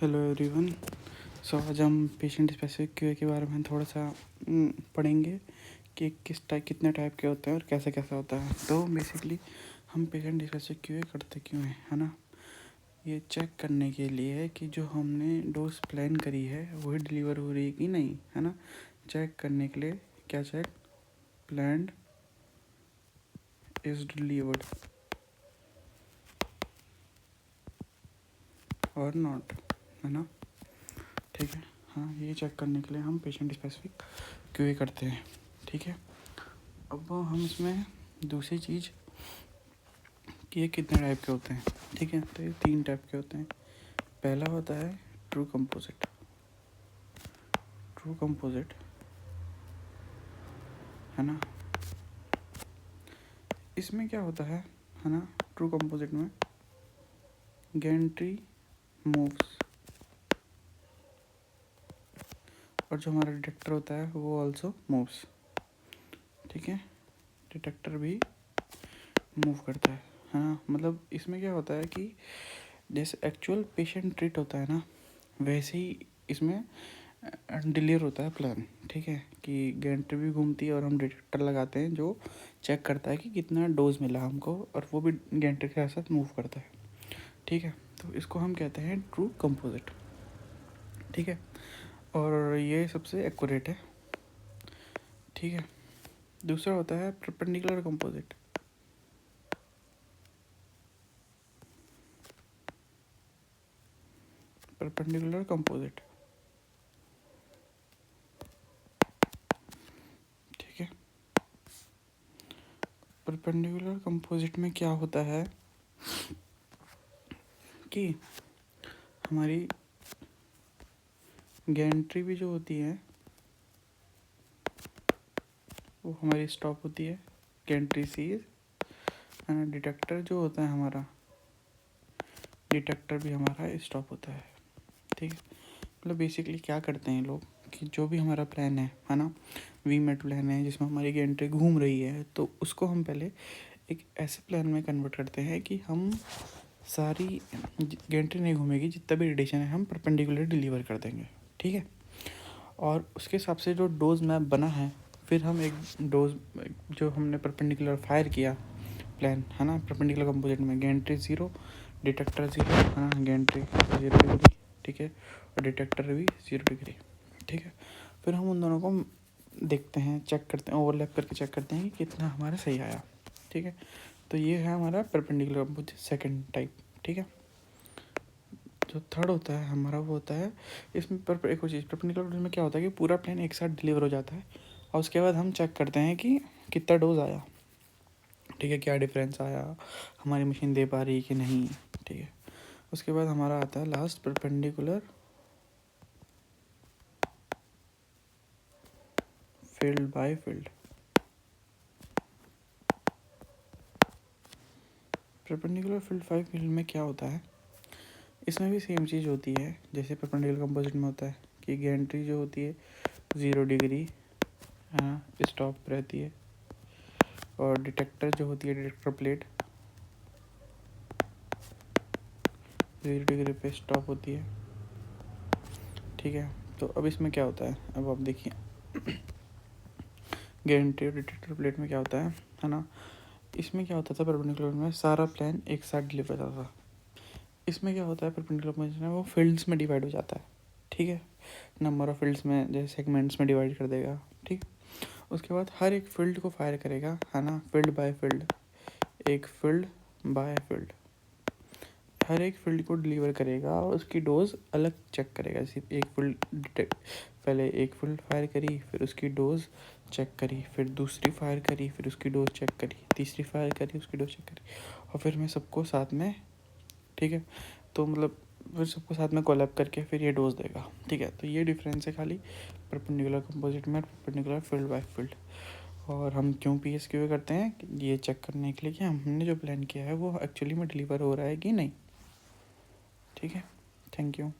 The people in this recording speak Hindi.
Hello everyone. आज हम पेशेंट स्पेसिफिक क्यूए के बारे में थोड़ा सा पढ़ेंगे कि कितने टाइप के होते हैं और कैसे कैसे होता है। तो बेसिकली हम पेशेंट स्पेसिफिक क्यूए करते क्यों हैं, है ना। ये चेक करने के लिए है कि जो हमने डोज प्लान करी है वही डिलीवर हो रही है कि नहीं, है ना। चेक करने के लिए क्या चेक, प्लान्ड इज डिलीवर्ड और नॉट, है ना। ठीक है, हाँ, ये चेक करने के लिए हम पेशेंट स्पेसिफिक क्यूए करते हैं। ठीक है, अब हम इसमें दूसरी चीज़ कि ये कितने टाइप के होते हैं। ठीक है, तो ये 3 टाइप के होते हैं। पहला होता है ट्रू कंपोजिट। ट्रू कंपोजिट, है ना। इसमें क्या होता है ना। ट्रू कंपोजिट में गैंट्री मूव्स और जो हमारा डिटेक्टर होता है वो ऑल्सो मूव्स। ठीक है, डिटेक्टर भी मूव करता है ना। मतलब इसमें क्या होता है कि जैसे एक्चुअल पेशेंट ट्रीट होता है ना, वैसे ही इसमें डिलीवर होता है प्लान। ठीक है, कि गैंट्री भी घूमती है और हम डिटेक्टर लगाते हैं जो चेक करता है कि कितना डोज मिला हमको, और वो भी गैंट्री के साथ मूव करता है। ठीक है, तो इसको हम कहते हैं ट्रू कंपोजिट। ठीक है, और ये सबसे एक्यूरेट है। ठीक है, दूसरा होता है परपेंडिकुलर कंपोजिट। परपेंडिकुलर कंपोजिट, ठीक है। परपेंडिकुलर कंपोजिट में क्या होता है कि हमारी गैंट्री भी जो होती है वो हमारी स्टॉप होती है, गैंट्री सीज। डिटेक्टर जो होता है हमारा, डिटेक्टर भी हमारा स्टॉप होता है। ठीक है, मतलब बेसिकली क्या करते हैं लोग कि जो भी हमारा प्लान है ना, वीमेट प्लान है जिसमें हमारी गैंट्री घूम रही है, तो उसको हम पहले एक ऐसे प्लान में कन्वर्ट करते हैं कि हम सारी गैंट्री नहीं घूमेगी, जितना भी रेडिएशन है हम परपेंडिकुलर डिलीवर कर देंगे। ठीक है, और उसके हिसाब से जो डोज मैप बना है, फिर हम एक डोज जो हमने परपेंडिकुलर फायर किया प्लान, है ना, परपेंडिकुलर कंपोजिट में गैंट्री 0, डिटेक्टर 0, है ना, गैंट्री 0 डिग्री। ठीक है, और डिटेक्टर भी 0 डिग्री। ठीक है, फिर हम उन दोनों को देखते हैं, चेक करते हैं, ओवरलैप करके चेक करते हैं कि कितना हमारा सही आया। ठीक है, तो ये है हमारा परपेंडिकुलर कंपोजिट सेकंड टाइप। ठीक है, जो थर्ड होता है हमारा वो होता है इसमें एक और चीज़, परपेंडिकुलर में क्या होता है कि पूरा प्लान एक साथ डिलीवर हो जाता है और उसके बाद हम चेक करते हैं कि कितना डोज आया। ठीक है, क्या डिफरेंस आया, हमारी मशीन दे पा रही है कि नहीं। ठीक है, उसके बाद हमारा आता है last perpendicular field by field. Perpendicular field by field में क्या होता है, इसमें भी सेम चीज़ होती है जैसे परपेंडिकुलर कंपोजिट में होता है कि गैंट्री जो होती है 0 डिग्री स्टॉप रहती है, और डिटेक्टर जो होती है, डिटेक्टर प्लेट 0 डिग्री पे स्टॉप होती है। ठीक है, तो अब इसमें क्या होता है, अब आप देखिए गैरेंटी और डिटेक्टर प्लेट में क्या होता है ना। इसमें क्या होता था परपेंडिकुलर में सारा प्लान एक साथ डिलीवर होता था। इसमें क्या होता है परपेंडिकुलर में वो फील्ड्स में डिवाइड हो जाता है। ठीक है, नंबर ऑफ फील्ड्स में जैसे सेगमेंट्स में डिवाइड कर देगा। ठीक, उसके बाद हर एक फील्ड को फायर करेगा, है ना, फील्ड बाय फील्ड, एक फील्ड बाय फील्ड, हर एक फील्ड को डिलीवर करेगा और उसकी डोज अलग चेक करेगा। सिर्फ एक फील्ड डिटेक्ट, पहले एक फील्ड फायर करी, फिर उसकी डोज चेक करी, फिर दूसरी फायर करी, फिर उसकी डोज चेक करी, तीसरी फायर करी, उसकी डोज चेक करी, और फिर मैं सबको साथ में, ठीक है, तो मतलब फिर सबको साथ में कोलैब करके फिर ये डोज देगा। ठीक है, तो ये डिफरेंस है खाली परपेंडिकुलर कंपोजिट में, परपेंडिकुलर फील्ड बाय फील्ड। और हम क्यों PSQ करते हैं, ये चेक करने के लिए कि हमने जो प्लान किया है वो एक्चुअली में डिलीवर हो रहा है कि नहीं। ठीक है, थैंक यू।